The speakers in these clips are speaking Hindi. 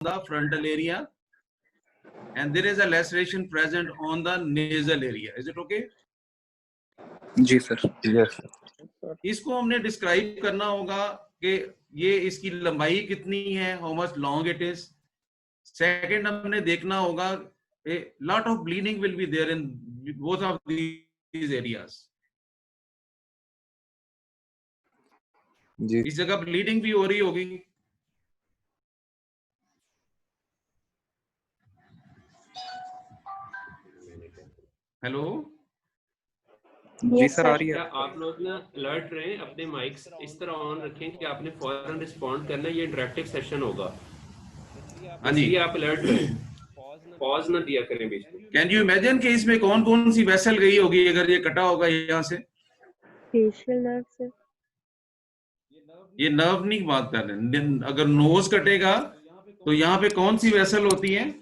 the frontal area and there is a laceration present on the nasal area. Is it okay? जी सर. Yes. इसको हमने डिस्क्राइब करना होगा कि ये इसकी लंबाई कितनी है, how much long it is. Second हमने देखना होगा a lot of bleeding will be there in both of these areas. जी. इस जगह ब्लीडिंग भी हो रही होगी. हेलो जी सर आ रही है. आप लोग ना अलर्ट रहें, अपने माइक्स इस तरह ऑन रखें कि आपने फौरन रिस्पॉन्ड करना है. ये इंटरेक्टिव सेशन होगा. हाँ जी, आप अलर्ट रहें, पॉज ना दिया करें बीच में. कैन यू इमेजिन कि इसमें कौन कौन सी वेसल गई होगी अगर ये कटा होगा यहाँ से. फेशियल नर्व से. ये नर्व नहीं बात कर रहे. अगर नोज कटेगा तो यहाँ पे कौन सी वेसल होती है.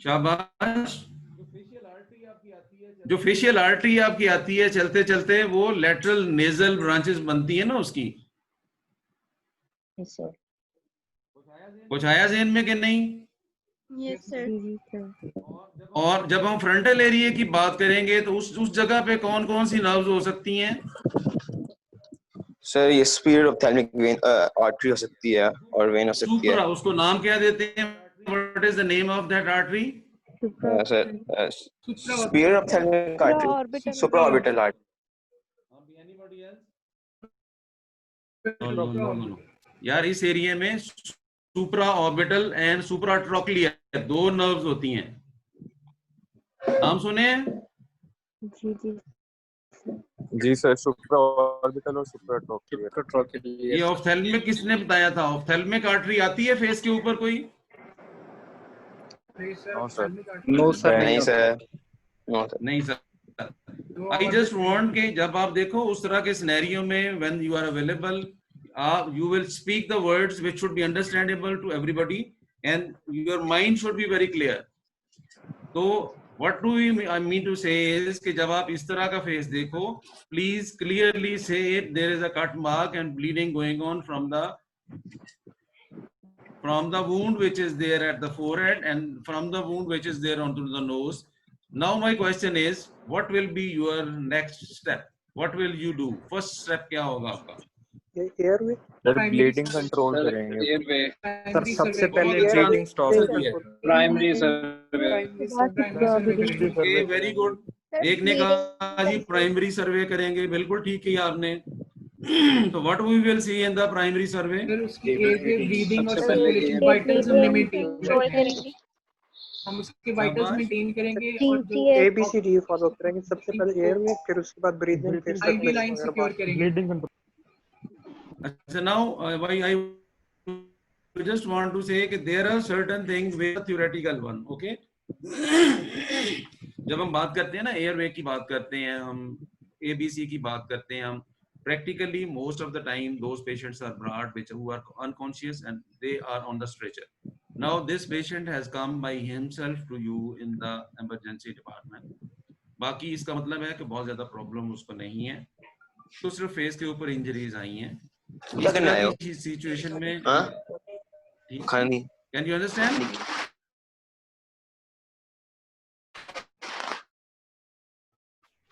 शाबाश. जो फेशियल आर्टरी आपकी आती है चलते चलते, वो लेटरल नेजल ब्रांचेस बनती है ना उसकी. Yes sir. कुछ आया ज़हन में कि नहीं. Yes sir. और जब हम फ्रंटल एरिया की बात करेंगे तो उस जगह पे कौन कौन सी नर्व्स हो सकती हैं. सर ये स्पीड ऑप्थेल्मिक वेन आर्टरी हो सकती है और वेन हो सकती है. सुप्रा, उसको नाम क्या देते हैं. What is the name of that artery. Sir speed ophthalmic artery, supraorbital artery. No. यार इस एरिया में सुप्रा ऑर्बिटल एंड सुप्रा ट्रोक्लियर दो नर्व्स होती हैं. नाम सुने हैं. जी जी. जी सर, सुप्राऑर्बिटल और सुप्राट्रोक्लियर. ये ऑप्थेल्मिक किसने बताया था. ऑप्थेल्मिक आर्टरी आती है फेस के ऊपर कोई. No sir. No sir. नहीं सर. No sir. नहीं सर. आई जस्ट वांट कि जब आप देखो उस तरह के सिनेरियो में when you are available, you will speak the words which should be understandable to everybody and your mind should be very clear. So what do I mean to say is कि जब आप इस तरह का फेस देखो, please clearly say it, there is a cut mark and bleeding going on from the wound which is there at the forehead and from the wound which is there onto the nose. Now my question is, what will be your next step? What will you do? First step क्या होगा आपका. एयरवे. सर ब्लीडिंग कंट्रोल करेंगे. एयरवे सर सबसे पहले ब्लीडिंग स्टॉप होती है. Primary survey. Okay, very good. एक ने कहा जी प्राइमरी सर्वे करेंगे. बिल्कुल ठीक किया आपने. तो what we will see in the primary survey. उसकी ब्लीडिंग और सर्कुलेशन वाइटल्स हम मेंटेन करेंगे. हम उसके वाइटल्स मेंटेन करेंगे और जो एबीसीडी फॉलो करेंगे. सबसे पहले एयरवे, फिर उसके बाद ब्रीथिंग, फिर आईवी लाइन सिक्योर करेंगे. So now I just want to say that there are certain things with theoretical one. Okay. जब हम बात करते हैं ना एयरवे की बात करते हैं, हम ABC की बात करते हैं, हम practically most of the time those patients are brought who are unconscious and they are on the stretcher. Now this patient has come by himself to you in the emergency department. बाकी इसका मतलब है कि बहुत ज्यादा प्रॉब्लम उसको नहीं है, तो सिर्फ फेस के ऊपर इंजरीज आई हैं. क्या करना है इस सिचुएशन में. खानी. Can you understand.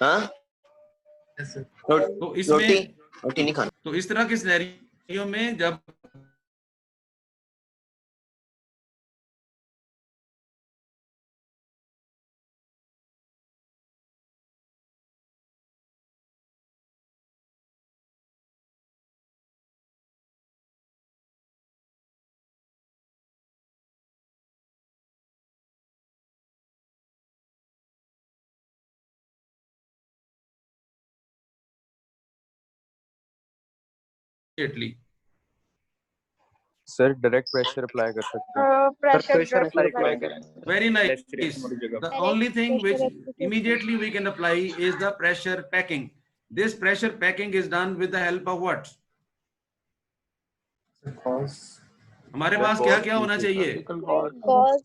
हाँ तो इसमें रोटी नहीं खानी. तो इस तरह के सिनेरियो में जब सर डायरेक्ट प्रेशर अप्लाई कर सकते हैं. प्रेशर अप्लाई करें. very nice. The only thing which immediately we can apply is the pressure packing. This pressure packing is done with the help of what? हमारे पास क्या क्या होना चाहिए. गॉज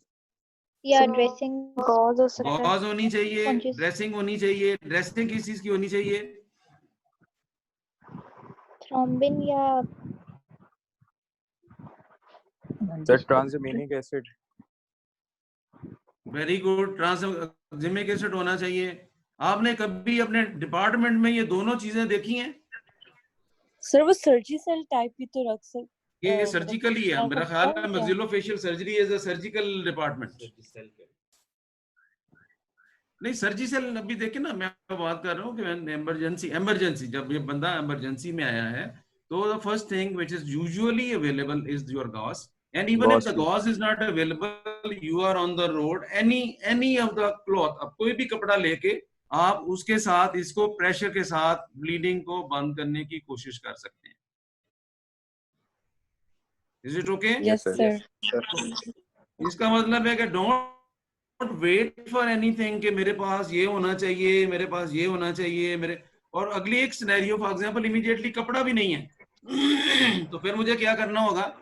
या ड्रेसिंग. गॉज हो सकता है. गॉज होनी चाहिए, ड्रेसिंग होनी चाहिए. ड्रेसिंग किस चीज की होनी चाहिए. थ्रोम्बिन या Sir, transaminic acid. Very good, tranexamic acid होना चाहिए। आपने कभी अपने डिपार्टमेंट में ये दोनों चीजें देखी हैं? सर वो सर्जिकल टाइप भी तो रख सकते ये मतलब सर्जिकली है, रख मेरा सकता ख्याल है है क्या? Maxillofacial surgery is a surgical department. नहीं, सर्जिकल अभी देखे ना, मैं बात कर रहा हूँ कि इमरजेंसी जब ये बंदा इमरजेंसी में आया है, तो the first thing which is usually available is your gauze, and even if the gauze is not available, you are on the road, any of the cloth, अब कोई भी कपड़ा लेके आप उसके साथ इसको प्रेशर के साथ ब्लीडिंग को बंद करने की कोशिश कर सकते हैं। Is it okay? Yes sir. इसका मतलब है कि डोंट वेट फॉर एनीथिंग कि मेरे पास ये होना चाहिए, मेरे पास ये होना चाहिए, मेरे, और अगली एक सिनेरियो फॉर एग्जांपल इमीडिएटली कपड़ा भी नहीं है तो फिर मुझे क्या करना होगा?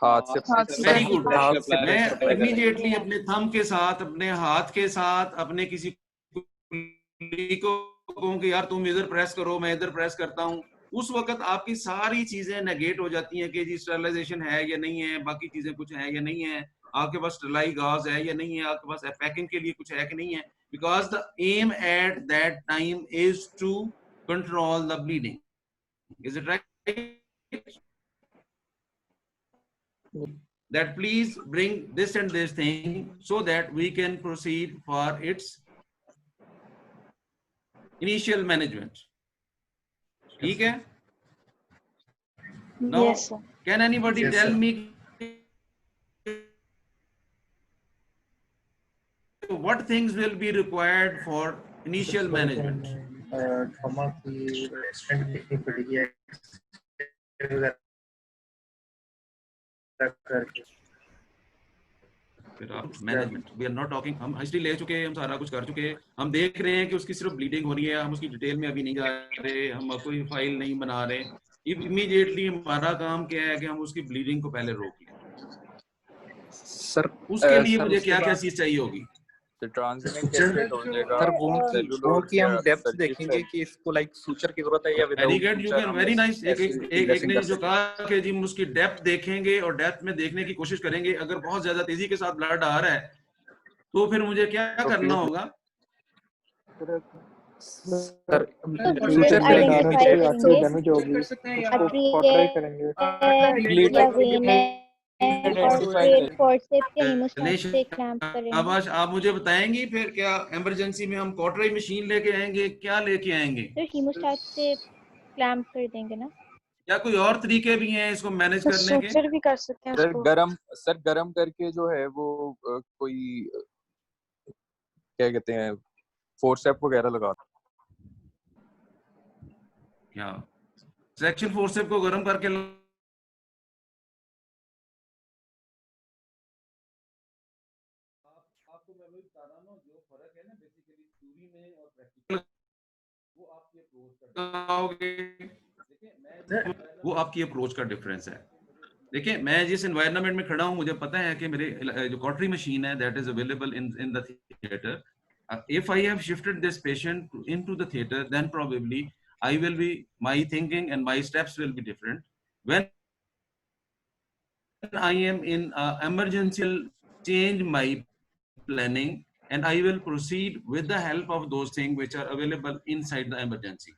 हाथ से वेरी गुड, मैं apply करना है। इमीडिएटली अपने थंब के साथ, अपने हाथ के साथ, अपने किसी को कहूं कि यार तुम इधर प्रेस करो, मैं इधर प्रेस करता हूं, उस वक्त आपकी सारी चीजें नेगेट हो जाती हैं कि जी स्टरलाइजेशन है या नहीं है, बाकी चीजें कुछ है या नहीं है, आपके पास स्टरलाई गाज है या नहीं है, आपके पास पैकिंग के लिए कुछ है कि नहीं है, because the aim at that time is to control the bleeding. Is it right? That please bring this and this thing so that we can proceed for its initial management. ठीक है? Now, yes sir. can anybody tell me what things will be required for initial management? Trauma की एक्सटेंड देखनी पड़ेगी करके। फिर आप management, we are not talking, हम हिस्ट्री ले चुके हैं, हम सारा कुछ कर चुके हैं, हम देख रहे हैं कि उसकी सिर्फ ब्लीडिंग हो रही है, हम उसकी डिटेल में अभी नहीं जा रहे, हम कोई फाइल नहीं बना रहे। इमीडिएटली हमारा काम क्या है कि हम उसकी ब्लीडिंग को पहले रोक लें। सर उसके लिए मुझे क्या क्या चीज चाहिए होगी? तो ट्रांसमिनिक एसिड हो जाएगा। सर वों की हम डेप्थ देखेंगे कि इसको लाइक सूचर की जरूरत है या very without good, you can, very nice. एक ने जो कहा कि जी हम उसकी डेप्थ देखेंगे और डेप्थ में देखने की कोशिश करेंगे, अगर बहुत ज्यादा तेजी के साथ ब्लड आ रहा है तो फिर मुझे क्या करना होगा? सर सूचर आइडेंटिफाई करेंगे, डैमेज होगी कर सकते हैं या आर्टरी कॉटराई करेंगे। है या वेन है, और फिर फोर्सेप के हीमोस्टैट गणेश से क्लैंप करेंगे। आबाश, आप मुझे बताएंगी फिर क्या इमरजेंसी में हम कॉटराई मशीन लेके आएंगे, क्या लेके आएंगे? फिर हीमोस्टैट से क्लैंप कर देंगे ना। क्या कोई और तरीके भी हैं इसको मैनेज करने के? सूचर भी कर सकते हैं उसको। सर गरम करके जो है वो कोई क्या कहते हैं फोर्सेप वगैरह लगा। क्या सेक्शन फोर्सेप को गर्म करके आपको मैं वही बता रहा हूँ, जो फर्क है ना बेसिकली थ्योरी में और प्रैक्टिकल, वो आपकी अप्रोच का, वो आपकी अप्रोच का डिफरेंस है। देखिए, मैं जिस एनवायरनमेंट में खड़ा हूँ, मुझे पता है कि मेरे जो कॉटरी मशीन है that is available in the theatre. If I have shifted this patient into the theater, then probably I will be, my thinking and my steps will be different. When I am in emergency, I'll change my planning and I will proceed with the help of those things which are available inside the emergency.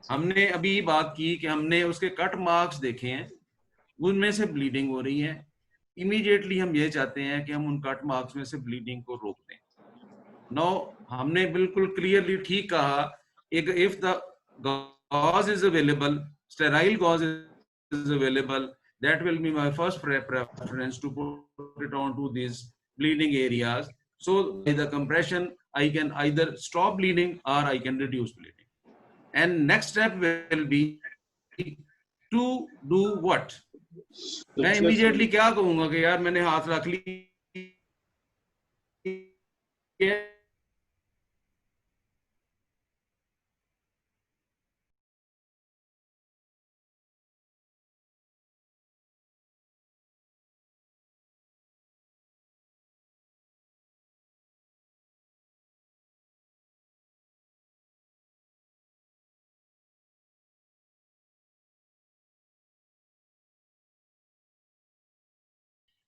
हमने अभी बात की कि हमने उसके कट मार्क्स देखे हैं, उनमें से ब्लीडिंग हो रही है। इमीडिएटली हम ये चाहते हैं कि हम उन कट मार्क्स में से ब्लीडिंग को रोक दें। नो, हमने बिल्कुल क्लियरली ठीक कहा, if the gauze is available, sterile gauze is available, that will be my first preference to put it on to these bleeding areas, so by the compression I can either stop bleeding or I can reduce bleeding. And next step will be to do what? मैं immediately क्या कहूंगा कि यार मैंने हाथ रख ली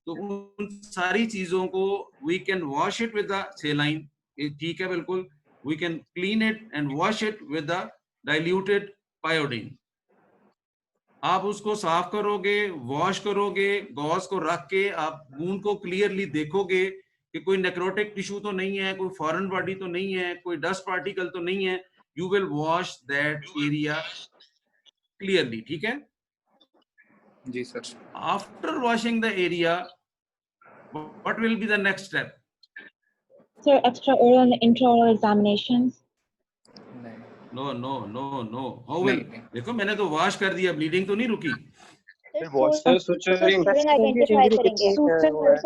तो उन सारी चीजों को we can wash it with the saline, ठीक है बिल्कुल, we can clean it and wash it with the diluted pyodine. आप उसको साफ करोगे, वॉश करोगे, गॉज को रख के आप वूंड को क्लियरली देखोगे कि कोई नेक्रोटिक टिश्यू तो नहीं है, कोई फॉरेन बॉडी तो नहीं है, कोई डस्ट पार्टिकल तो नहीं है। You will wash that area clearly, ठीक है जी sir. After washing the area what will be the next step? Sir, extra oral and intraoral examinations. No no no no, how will? देखो मैंने तो वॉश कर दिया, ब्लीडिंग तो नहीं रुकी। सर suturing आइडेंटिफाई करेंगे।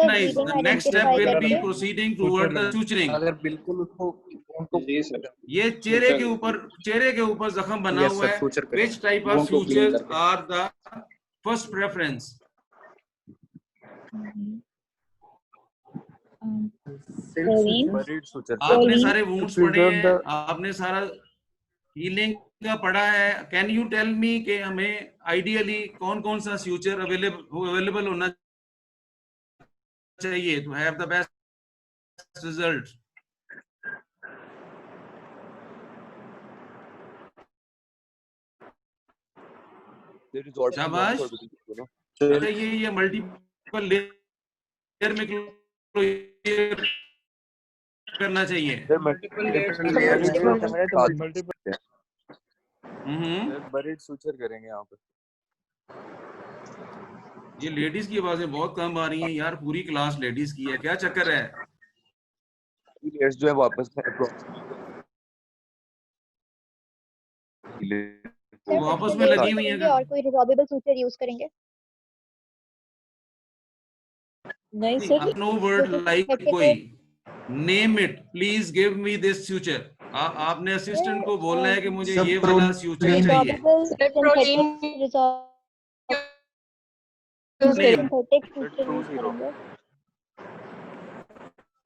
Nice. The next step will be proceeding toward the suturing. अगर बिल्कुल उसको जी सर। ये चेहरे के ऊपर जख्म बना Yes, हुआ sir, है। suture करें। Which type of उनको clean sutures करके। are the first preference? buried suture आपने सारे wounds पढ़े हैं, आपने सारा healing का पढ़ा है। Can you tell me कि हमें ideally कौन-कौन सा suture available होना चाहिए to have the best result? there is already शाबाश। one for you know अच्छा ये मल्टीपल लेयर में clear करना चाहिए। there multiple layers buried suture करेंगे यहाँ पे। ये लेडीज की आवाजें बहुत कम आ रही हैं यार, पूरी क्लास लेडीज की है, क्या चक्कर है? layers जो है वापस वो आपस में लगी हुई हैं। और कोई रिजॉर्वेबल सूचर यूज करेंगे? नहीं सर, नो वर्ड लाइक कोई name it, please give me this future. आपने असिस्टेंट को बोलना है कि मुझे ये वाला फ्यूचर चाहिए।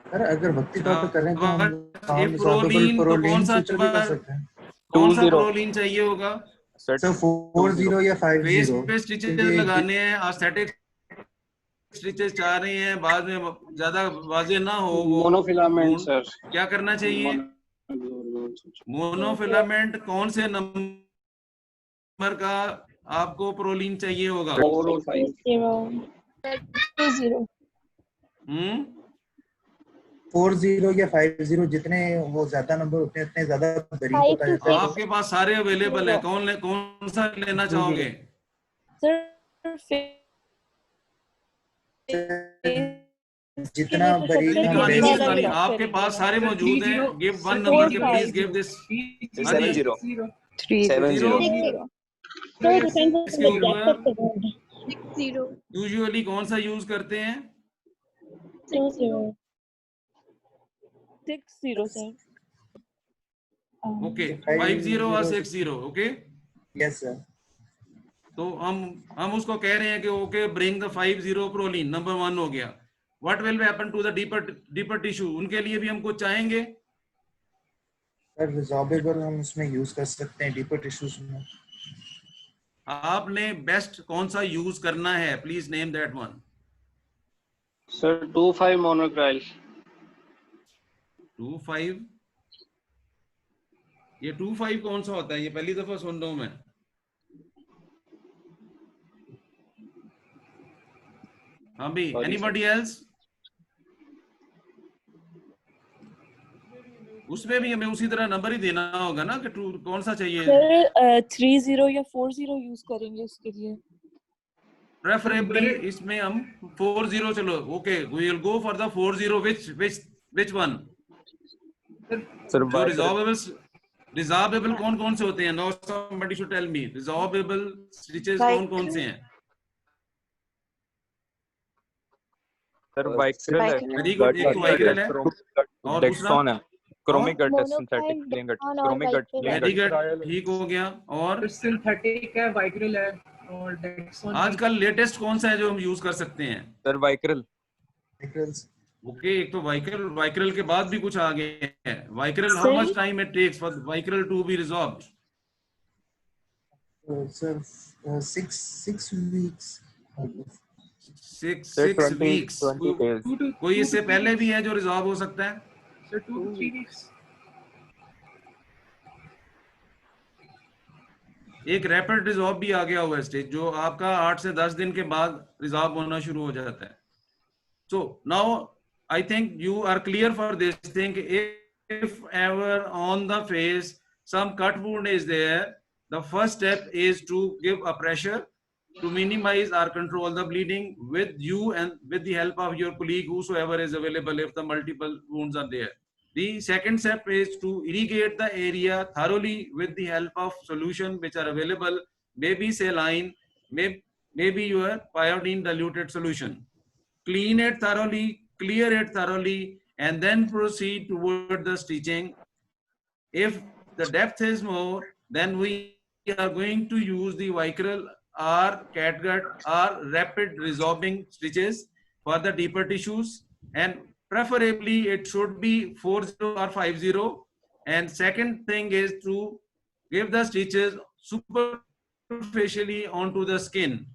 सर अगर भक्ति डॉक्टर कर रहे हैं तो हम प्रोलीन तो कौन सा सूचर भी कर सकते हैं। कौन सा प्रोलीन चाहिए होगा? सर 40 या 50 फेस पे स्टिचेस लगाने हैं, एस्थेटिक स्टिचेस चाह रहे हैं, बाद में ज्यादा वाजे ना हो वो मोनोफिलामेंट सर। क्या करना चाहिए? मोनोफिलामेंट कौन से नंबर का आपको प्रोलीन चाहिए होगा? 4 और 5 40 या 50 जितने वो ज्यादा नंबर होते हैं उतने ज्यादा बरीक होता है। आपके पास सारे अवेलेबल है, कौन सा लेना चाहोगे? जितना बरीक आपके पास सारे मौजूद हैं। गिव वन नंबर के, प्लीज गिव दिस 60। यूजुअली कौन सा यूज करते हैं? 60 सर। ओके 50 और 60, ओके यस सर। तो हम उसको कह रहे हैं कि okay bring the 50 prolene, number 1 हो गया। What will happen to the deeper tissue? उनके लिए भी हम कुछ चाहेंगे। सर रिजॉर्वेबल हम उसमें यूज कर सकते हैं डीपर टिश्यूज में। आपने बेस्ट कौन सा यूज करना है? Please name that one. Sir 25 मोनोक्राइल। 25 ये 25 कौन सा होता है? ये पहली दफा सुन रहा हूं मैं। हाँ भी, एनीबॉडी एल्स? उसमें भी हमें उसी तरह नंबर ही देना होगा ना कि कौन सा चाहिए? सर 30 या 40 यूज करेंगे उसके लिए। प्रेफरेबली इसमें हम 40 चलो, okay we will go for the 40। which one? Sir जो रिजॉर्वेबल कौन से होते हैं? No somebody should tell me resorbable stitches कौन से हैं? सर वाइक्रल है, वेरी गुड। एक तो वाइक्रल है और डेक्सॉन है, क्रोमिक गट है, सिंथेटिक प्लेन गट, क्रोमिक गट वेरी गुड, ठीक हो गया। और सिंथेटिक है, वाइक्रल है और डेक्सॉन। आजकल लेटेस्ट कौन सा है जो हम यूज कर सकते हैं? सर वाइक्रल। ओके एक तो वाइक्रल के बाद भी कुछ आ गए हैं। Vicryl, how much time it takes for Vicryl to be resolved? Sir 6 weeks। 6 Say 6 20 weeks. 20 days. कोई इससे पहले भी है जो रिजॉल्व हो सकता है? Sir, 2 to 3 weeks. एक रैपिड रिजॉल्व भी आ गया हुआ है स्टेज, जो आपका 8 से 10 दिन के बाद रिजॉल्व होना शुरू हो जाता है. So now I think you are clear for this thing. If ever on the face some cut wound is there, the first step is to give a pressure to minimize or control the bleeding with you and with the help of your colleague, whosoever is available, if the multiple wounds are there. The second step is to irrigate the area thoroughly with the help of solution which are available, maybe saline, maybe your iodine diluted solution. Clean it thoroughly, clear it thoroughly, and then proceed toward the stitching. If the depth is more, then we are going to use the Vicryl or catgut or rapid resorbing stitches for the deeper tissues, and preferably it should be 40 or 50. And second thing is to give the stitches superficially onto the skin.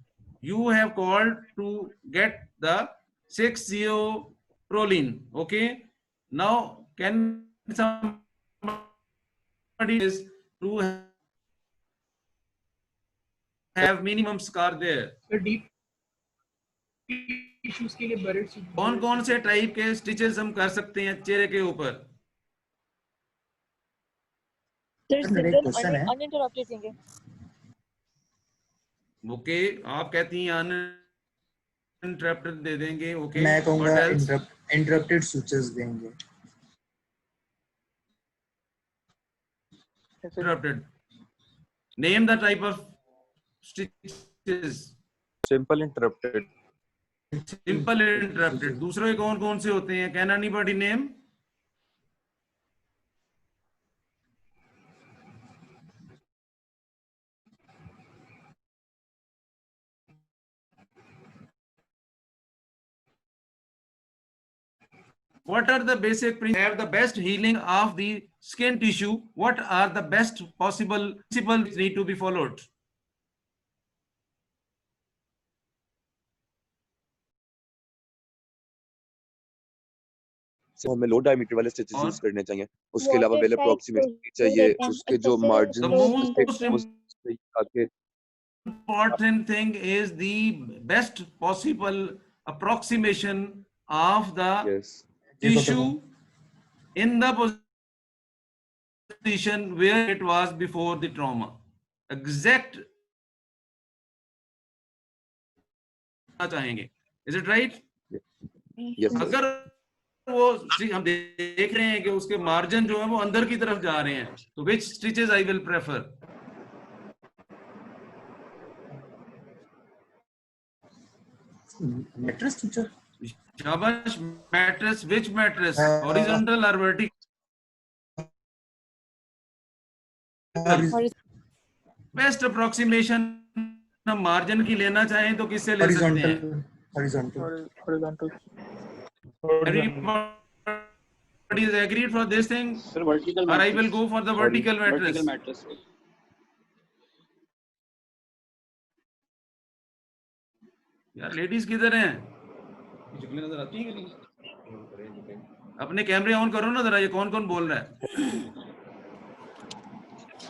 You have called to get the 6-0 proline. Okay, now can somebody is to have minimum scar there? Sir, deep tissues के लिए buried stitch. कौन कौन से टाइप के स्टिचेस हम कर सकते हैं चेहरे के ऊपर? Sir, मेरा एक सिंगल क्वेश्चन है. uninterrupted देंगे. ओके, आप कहती हैं अनइंटरप्टेड दे देंगे. ओके, मैं कहूँगा इंटरप्टेड स्विचेस देंगे. Interrupted. Name the type of stitches. Simple interrupted. Simple interrupted. दूसरे कौन कौन से होते हैं? Can anybody name? What are the basic principles have the best healing of the skin tissue? What are the best possible principles need to be followed? So हमें लो डायमीटर वाले स्टिचेस यूज करने चाहिए. उसके अलावा वेल Watertight अप्रोक्सीमेशन तो चाहिए. देते हैं, उसके जो अच्छे से मार्जिन The most आके important thing is the best possible approximation of the yes tissue in the position where it was before the trauma. Exact चाहेंगे. Is it right? yes अगर वो हम देख रहे हैं कि उसके मार्जिन जो है वो अंदर की तरफ जा रहे हैं, तो which stitches I will prefer? Mattress teacher. शाबाश. Mattress. Which mattress? Horizontal or vertical? Best approximation हम मार्जिन की लेना चाहें तो किससे ले सकते हैं? horizontal. Everybody is agreed for this thing, Sir, vertical or I will go for the vertical mattress. Vertical mattress. यार लेडीज किधर हैं? नजर आती है? अपने कैमरे ऑन करो ना जरा. ये कौन कौन बोल रहा है?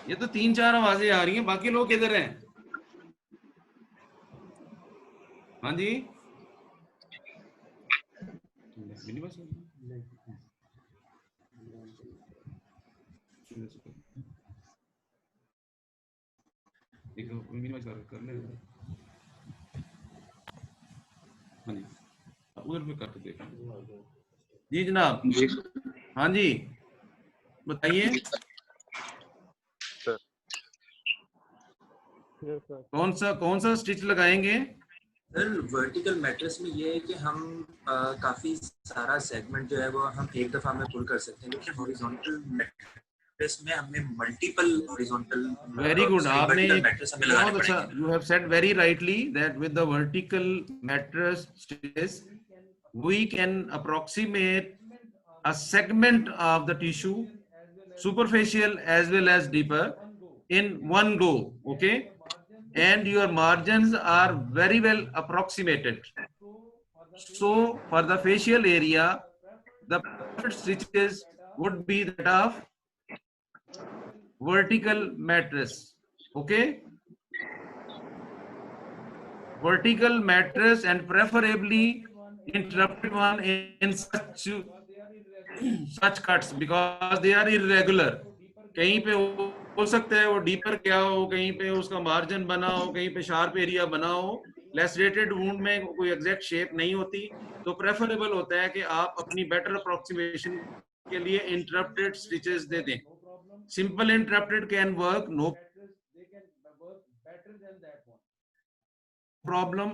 ये तो 3-4 आवाजें आ रही हैं, बाकी लोग किधर हैं? हाँ जी. कर ले. हाँ जी, उधर पे करके देखो. जी जनाब. हाँ जी, बताइए. कौन सा स्टिच लगाएंगे? सर वर्टिकल मैट्रेस में ये है कि हम काफी सारा सेगमेंट जो है वो हम एक दफा में पुल कर सकते हैं, लेकिन हॉरिजॉन्टल मैट्रेस में हमें मल्टीपल हॉरिजॉन्टल. Very good. आपने मैट्रेस हमें लगाने बहुत अच्छा, पड़ेंगे. You have said very rightly that with the vertical mattress stitches we can approximate a segment of the tissue, superficial as well as deeper, in one go. Okay, and your margins are very well approximated. So for the facial area, the preferred stitches would be that of vertical mattress. Okay, vertical mattress, and preferably interrupted one in such cuts because they are irregular. कहीं पे हो सकता है वो डीपर क्या हो, कहीं पे उसका मार्जिन बना हो, कहीं पे शार्प एरिया बना हो. लेसरेटेड वुंड में कोई एग्जैक्ट शेप नहीं होती, तो प्रेफरेबल होता है कि आप अपनी बेटर अप्रोक्सीमेशन के लिए इंटरप्टेड स्टिचेस दे दें. Simple interrupted can work, no problem.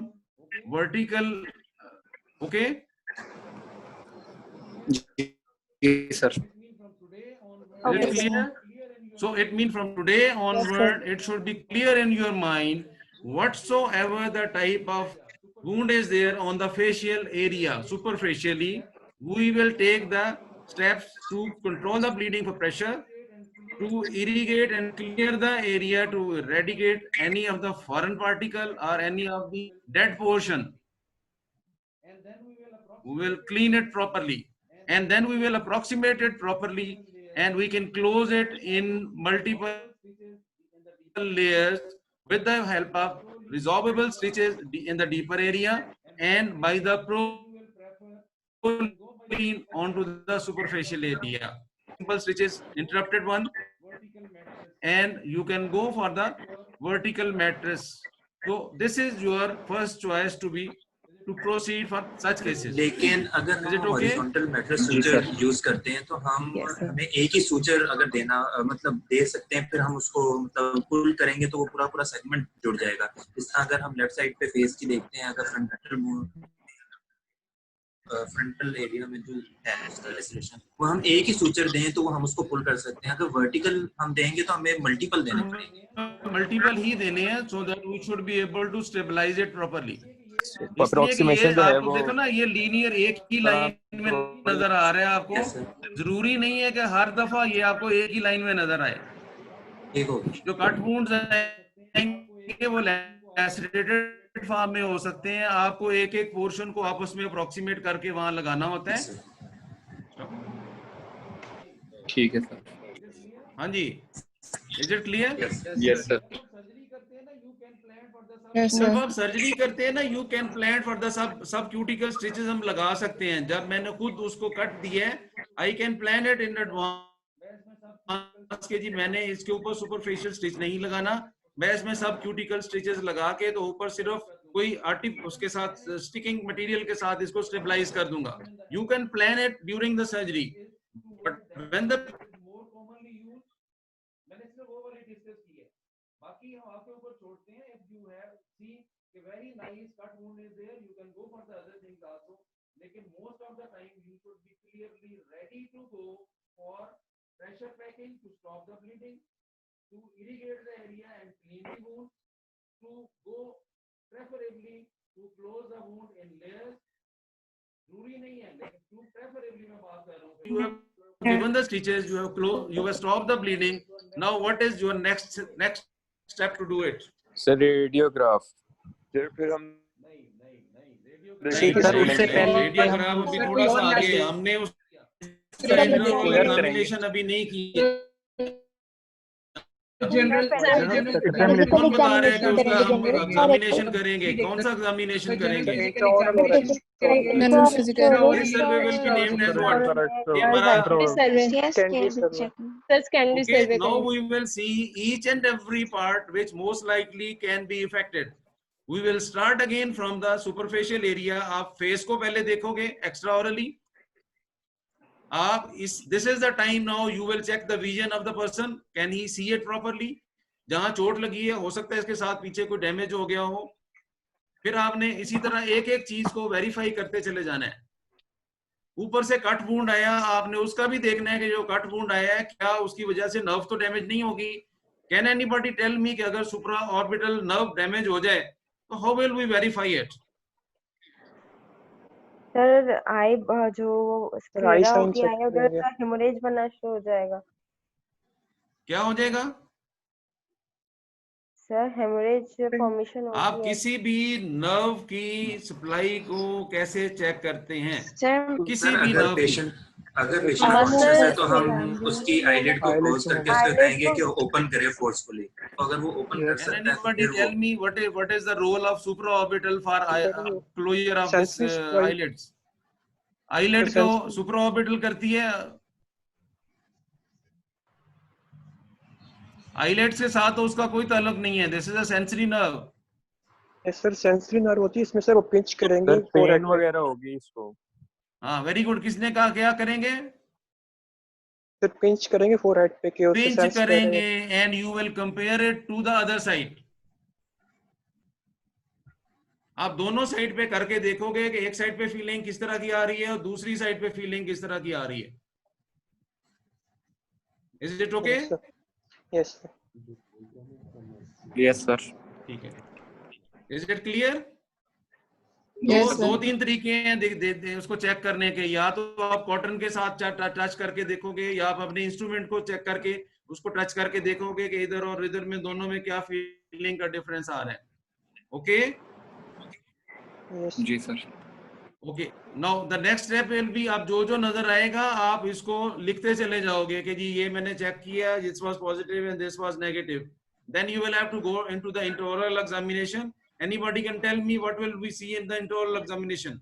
Vertical, okay. Yes, sir. Is it clear? So it means from today onward, it should be clear in your mind whatsoever the type of wound is there on the facial area, superficially, we will take the steps to control the bleeding for pressure, to irrigate and clear the area, to eradicate any of the foreign particle or any of the dead portion. We will clean it properly, and then we will approximate it properly, and we can close it in multiple layers with the help of resorbable stitches in the deeper area and by the Prolene onto the superficial area. Simple stitches, interrupted one, and you can go for the vertical mattress. So this is your first choice to proceed for such cases. लेकिन अगर Is हम it okay? Horizontal mattress suture use करते हैं तो हम हमें एक ही सूचर अगर देना मतलब दे सकते हैं, फिर हम उसको मतलब पुल करेंगे तो वो पूरा पूरा सेगमेंट जुड़ जाएगा. इस तरह अगर हम लेफ्ट साइड पे फेस की देखते हैं, अगर फ्रंटल एरिया में जो है लेसरेशन, वो हम एक ही सूचर दें तो वो हम उसको पुल कर सकते हैं. अगर वर्टिकल हम देंगे तो हमें मल्टीपल देने पड़ेंगे. मल्टीपल ही देने हैं, so that we should be able to stabilize it properly. Approximation जो है वो देखो ना, ये लीनियर एक ही लाइन में नजर आ रहा है आपको. जरूरी नहीं है कि हर दफा ये आपको एक ही लाइन में नजर आए. जो कट वुंड्स हैं वो लैसरेटेड फॉर्म में हो सकते हैं. आपको एक एक पोर्शन को आपस में अप्रोक्सीमेट करके वहां लगाना होता है. ठीक है सर. हाँ जी, is it clear? Yes sir. जब आप सर्जरी करते हैं ना, you can plan for the subcuticular stitches हम लगा सकते हैं. जब मैंने खुद उसको कट दिया है, I can plan it in advance के जी मैंने इसके ऊपर सुपरफिशियल स्टिच नहीं लगाना, मैं इसमें सब क्यूटिकल स्टिचेस लगा के तो ऊपर सिर्फ कोई उसके साथ स्टिकिंग मटेरियल के साथ इसको स्टेबलाइज कर दूंगा. You can plan it during the surgery, but when the बाकी हम आपके ऊपर छोड़ते हैं. If you have see a very nice cut wound is there, you can go for the other things also, लेकिन most of the time you should be clearly ready to go for pressure packing to stop the bleeding, to irrigate the area and clean the wound, to go preferably to close the wound in layers. जरूरी नहीं है, लेकिन to preferably मैं बात कर रहा हूँ. You have given the stitches, you have closed, you have stopped the bleeding. Now what is your next step to do it? Sir radiograph. फिर हम रेडियोग्राफ अभी थोड़ा सा आगे, हमने उस एग्जामिनेशन अभी नहीं की है. जनरल बता रहे हैं कि उसका हम एग्जामिनेशन करेंगे. कौन सा एग्जामिनेशन करेंगे? This survey will be named as what? Okay, now we will see each and every part which most likely can be affected. We will start again from the superficial area. आप face को पहले देखोगे extraorally. This is the time now you will check the vision of the person. Can he see it properly? जहां चोट लगी है, हो सकता है इसके साथ पीछे कोई डैमेज हो गया हो. फिर आपने इसी तरह एक एक चीज को वेरीफाई करते चले जाना है. ऊपर से कट वुंड आया, आपने उसका भी देखना है कि जो कट वुंड आया है क्या उसकी वजह से नर्व तो डैमेज नहीं होगी. कैन एनीबॉडी टेल मी कि अगर सुप्रा ऑर्बिटल नर्व डैमेज हो जाए तो how will we verify it? Sir I जो स्क्लेरा होती है उधर का हेमोरेज बनना शुरू हो जाएगा. क्या हो जाएगा सर हेमोरेज फॉर्मेशन आप होती है किसी भी नर्व की सप्लाई को कैसे चेक करते हैं? सर। किसी सर भी अगर नर्व की। पेशेंट कॉन्शियस है तो हम उसकी आईलिड को क्लोज करके उसको कहेंगे कि ओपन करे फोर्सफुली, तो अगर वो ओपन कर Can सकता है तो anybody फिर tell वो me what is the role of supraorbital for closure of this Sensory supply. eyelids? eyelid So को supraorbital करती है, eyelid से साथ तो उसका कोई ताल्लुक नहीं है. This is a sensory nerve. Yes sir sensory nerve होती है इसमें सर, वो पिंच करेंगे सर पेन वगैरह होगी इसको। हाँ वेरी गुड. किसने कहा क्या करेंगे? सर पिंच करेंगे फोरहेड पे कि उससे पिंच सेंस करेंगे करेंगे। And you will compare it to the other side. आप दोनों साइड पे करके देखोगे कि एक साइड पे फीलिंग किस तरह की आ रही है और दूसरी साइड पे फीलिंग किस तरह की आ रही है. Is it okay? Yes sir. Yes sir. ठीक है. Is it clear? Yes, तो sir. 2-3 तरीके हैं उसको चेक करने के. या तो आप कॉटन के साथ टच करके देखोगे, या आप अपने इंस्ट्रूमेंट को चेक करके उसको टच करके देखोगे कि इधर और इधर में दोनों में क्या फीलिंग का डिफरेंस आ रहा है. ओके जी sir. Okay. Now the next step will be, आप जो जो नजर आएगा आप इसको लिखते चले जाओगे कि जी ये मैंने चेक किया, this was positive and this was negative. Then you will have to go into the intraoral examination. Anybody can tell me what will we see in the intraoral examination?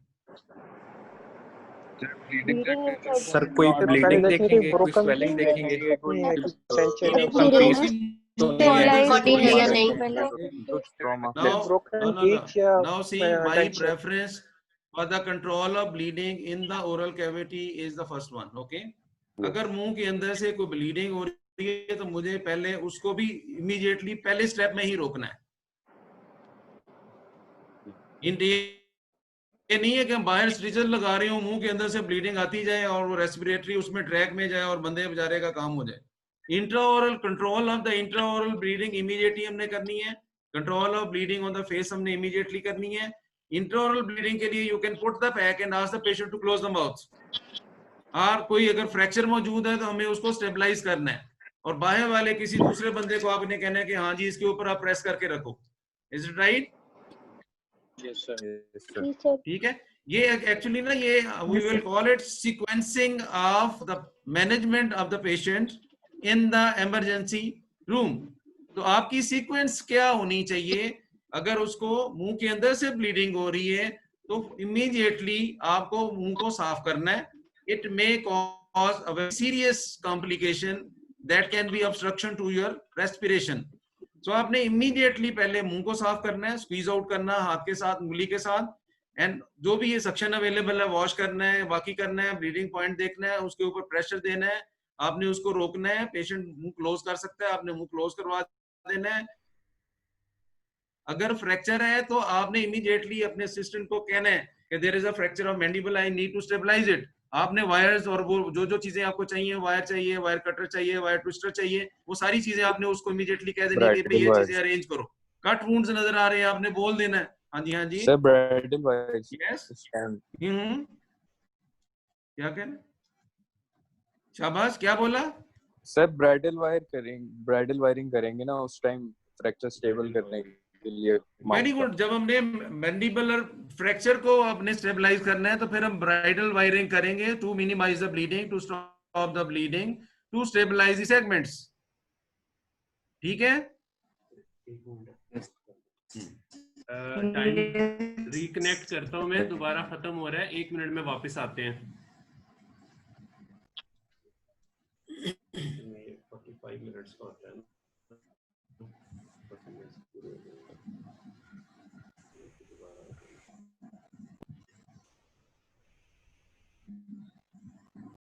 Sir कोई ब्लीडिंग देखेंगे, कोई स्वेलिंग देखेंगे, Now see, my preference for the control of bleeding in the oral cavity is the first one. Okay. अगर मुंह के अंदर से कोई ब्लीडिंग हो रही है तो मुझे पहले उसको भी इमीडिएटली पहले स्टेप में ही रोकना है. ये नहीं है कि हम बाहर स्टिचेस लगा रहे हो, मुंह के अंदर से ब्लीडिंग आती जाए और वो रेस्पिरेटरी उसमें ट्रैक में जाए और बंदे बेचारे का काम हो जाए. Intraoral control of the intraoral bleeding immediately हमने करनी है. Control of bleeding on the face हमने इमीडिएटली करनी है. इंट्राओरल ब्लीडिंग के लिए you can put the pack and ask the patient to close the mouth. और कोई अगर फ्रैक्चर मौजूद है तो हमें उसको स्टेबलाइज करना है, और बाहर वाले किसी दूसरे बंदे को आपने कहना है कि हाँ जी इसके ऊपर आप प्रेस करके रखो. Is it right? Yes sir. ठीक है. ये एक्चुअली ना ये we will call it sequencing of the management of the patient in the emergency room. तो आपकी सीक्वेंस क्या होनी चाहिए? अगर उसको मुंह के अंदर से ब्लीडिंग हो रही है तो इमीडिएटली आपको मुंह को साफ करना है. It may cause a very serious complication that can be obstruction to your respiration. तो आपने इमीडिएटली पहले मुंह को साफ करना है, स्क्वीज आउट करना है हाथ के साथ, उंगली के साथ, एंड जो भी ये सक्शन अवेलेबल है वॉश करना है, बाकी करना है, ब्लीडिंग पॉइंट देखना है, उसके ऊपर प्रेशर देना है, आपने उसको रोकना है. पेशेंट मुंह क्लोज कर सकता है, आपने मुंह क्लोज करवा देना है. अगर फ्रैक्चर है तो आपने इमीडिएटली अपने असिस्टेंट को कहना है कि there is a fracture of mandible, I need to stabilise it. आपने वायर्स और वो जो जो चीजें आपको चाहिए, वायर चाहिए, वायर कटर चाहिए, वायर ट्विस्टर चाहिए, वो सारी चीजें आपने उसको इमीडिएटली कह देनी है कि ये चीजें अरेंज करो. कट वुंड्स नजर आ रहे हैं, आपने बोल देना है हाँ जी हाँ जी सर ब्राइडल वायर. यस. क्या कह रहे? शाबाश. क्या बोला सर? ब्राइडल वायरिंग करेंगे ना उस टाइम फ्रैक्चर स्टेबल करने के लिए. Very good. जब हमने मैंडिबुलर फ्रैक्चर को अपने स्टेबलाइज करना है तो फिर हम ब्राइडल वायरिंग करेंगे to minimise the bleeding, to stop the bleeding, to stabilise the segments. ठीक है. टाइम रिकनेक्ट करता हूं मैं, दोबारा खत्म हो रहा है, 1 मिनट में वापस आते हैं.